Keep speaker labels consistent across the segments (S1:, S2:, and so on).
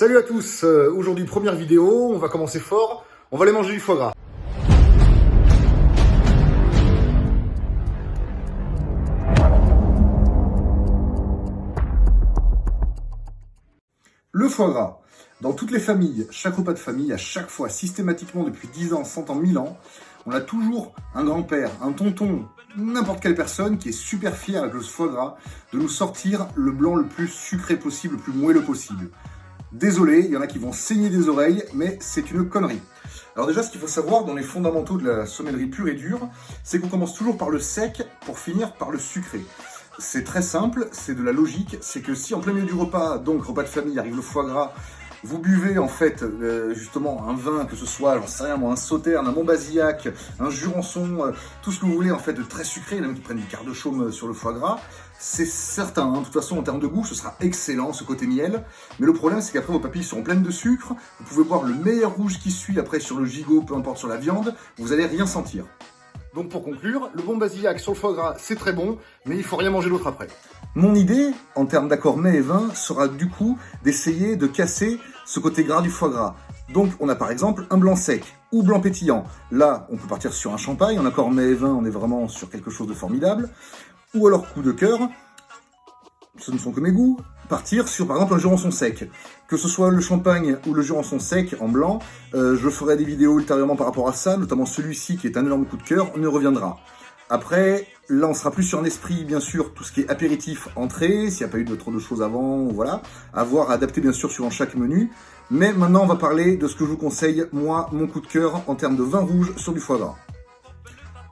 S1: Salut à tous, aujourd'hui première vidéo, on va commencer fort, on va aller manger du foie gras. Le foie gras, dans toutes les familles, chaque repas de famille, à chaque fois, systématiquement depuis 10 ans, 100 ans, 1000 ans, on a toujours un grand-père, un tonton, n'importe quelle personne qui est super fier avec le foie gras de nous sortir le blanc le plus sucré possible, le plus moelleux possible. Désolé, il y en a qui vont saigner des oreilles, mais c'est une connerie. Alors déjà, ce qu'il faut savoir dans les fondamentaux de la sommellerie pure et dure, c'est qu'on commence toujours par le sec pour finir par le sucré. C'est très simple, c'est de la logique, c'est que si en plein milieu du repas, donc repas de famille, arrive le foie gras, vous buvez en fait justement un vin, que ce soit, j'en sais rien moi, un sauterne, un Montbazillac, un Jurançon, tout ce que vous voulez en fait de très sucré, il y en a même qui prennent du quart de chaume sur le foie gras, c'est certain, hein, de toute façon en termes de goût, ce sera excellent ce côté miel, mais le problème c'est qu'après vos papilles seront pleines de sucre, vous pouvez boire le meilleur rouge qui suit après sur le gigot, peu importe sur la viande, vous allez rien sentir. Donc pour conclure, le Montbazillac sur le foie gras, c'est très bon, mais il faut rien manger d'autre après. Mon idée, en termes d'accord mets et vin, sera du coup d'essayer de casser ce côté gras du foie gras. Donc on a par exemple un blanc sec ou blanc pétillant. Là, on peut partir sur un champagne, en accord mets et vin, on est vraiment sur quelque chose de formidable. Ou alors coup de cœur, ce ne sont que mes goûts, partir sur par exemple un Jurançon sec. Que ce soit le champagne ou le Jurançon sec en blanc, je ferai des vidéos ultérieurement par rapport à ça, notamment celui-ci qui est un énorme coup de cœur, on y reviendra. Après, là on sera plus sur un esprit, bien sûr, tout ce qui est apéritif, entrée, s'il n'y a pas eu trop de choses avant, voilà, à voir, à adapter bien sûr suivant chaque menu. Mais maintenant on va parler de ce que je vous conseille, moi, mon coup de cœur en termes de vin rouge sur du foie gras.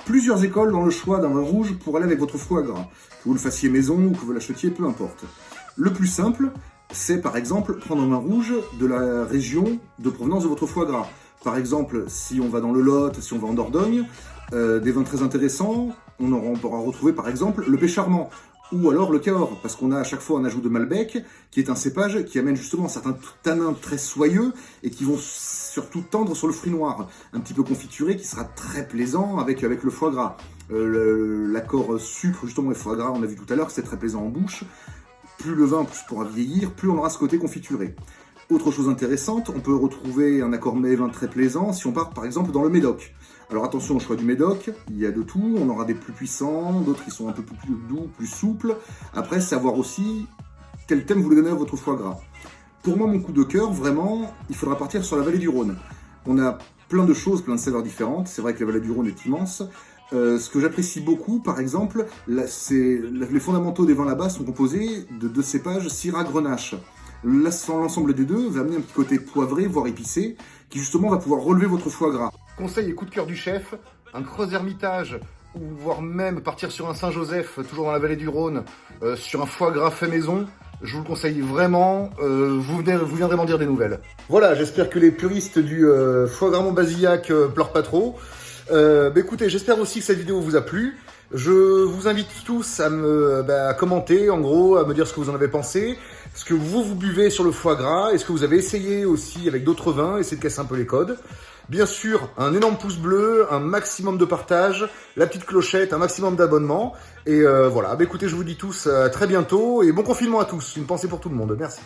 S1: Plusieurs écoles dans le choix d'un vin rouge pour aller avec votre foie gras, que vous le fassiez maison ou que vous l'achetiez, peu importe. Le plus simple, c'est par exemple prendre un vin rouge de la région de provenance de votre foie gras. Par exemple, si on va dans le Lot, si on va en Dordogne, des vins très intéressants, on pourra retrouver par exemple le Pécharmant, ou alors le Cahors, parce qu'on a à chaque fois un ajout de Malbec, qui est un cépage qui amène justement certains tanins très soyeux, et qui vont surtout tendre sur le fruit noir, un petit peu confituré, qui sera très plaisant avec le foie gras. L'accord sucre justement et foie gras, on a vu tout à l'heure que c'est très plaisant en bouche. Plus le vin pourra vieillir, plus on aura ce côté confituré. Autre chose intéressante, on peut retrouver un accord mets et vin très plaisant si on part par exemple dans le Médoc. Alors attention au choix du Médoc, il y a de tout, on aura des plus puissants, d'autres qui sont un peu plus doux, plus souples. Après, c'est à voir aussi quel thème vous voulez donner à votre foie gras. Pour moi, mon coup de cœur, vraiment, il faudra partir sur la vallée du Rhône. On a plein de choses, plein de saveurs différentes, c'est vrai que la vallée du Rhône est immense. Ce que j'apprécie beaucoup, par exemple, les fondamentaux des vins là-bas sont composés de 2 cépages Syrah-Grenache. L'ensemble des deux va amener un petit côté poivré, voire épicé, qui justement va pouvoir relever votre foie gras. Conseil et coup de cœur du chef, un Creuse-Hermitage, ou voire même partir sur un Saint-Joseph, toujours dans la vallée du Rhône, sur un foie gras fait maison, je vous le conseille vraiment, vous viendrez m'en dire des nouvelles. Voilà, j'espère que les puristes du foie gras Montbazillac pleurent pas trop. Écoutez, j'espère aussi que cette vidéo vous a plu. Je vous invite tous à commenter, en gros, à me dire ce que vous en avez pensé, ce que vous buvez sur le foie gras, est-ce que vous avez essayé aussi avec d'autres vins, essayer de casser un peu les codes. Bien sûr, un énorme pouce bleu, un maximum de partage, la petite clochette, un maximum d'abonnements. Et voilà, écoutez, je vous dis tous à très bientôt et bon confinement à tous. Une pensée pour tout le monde. Merci.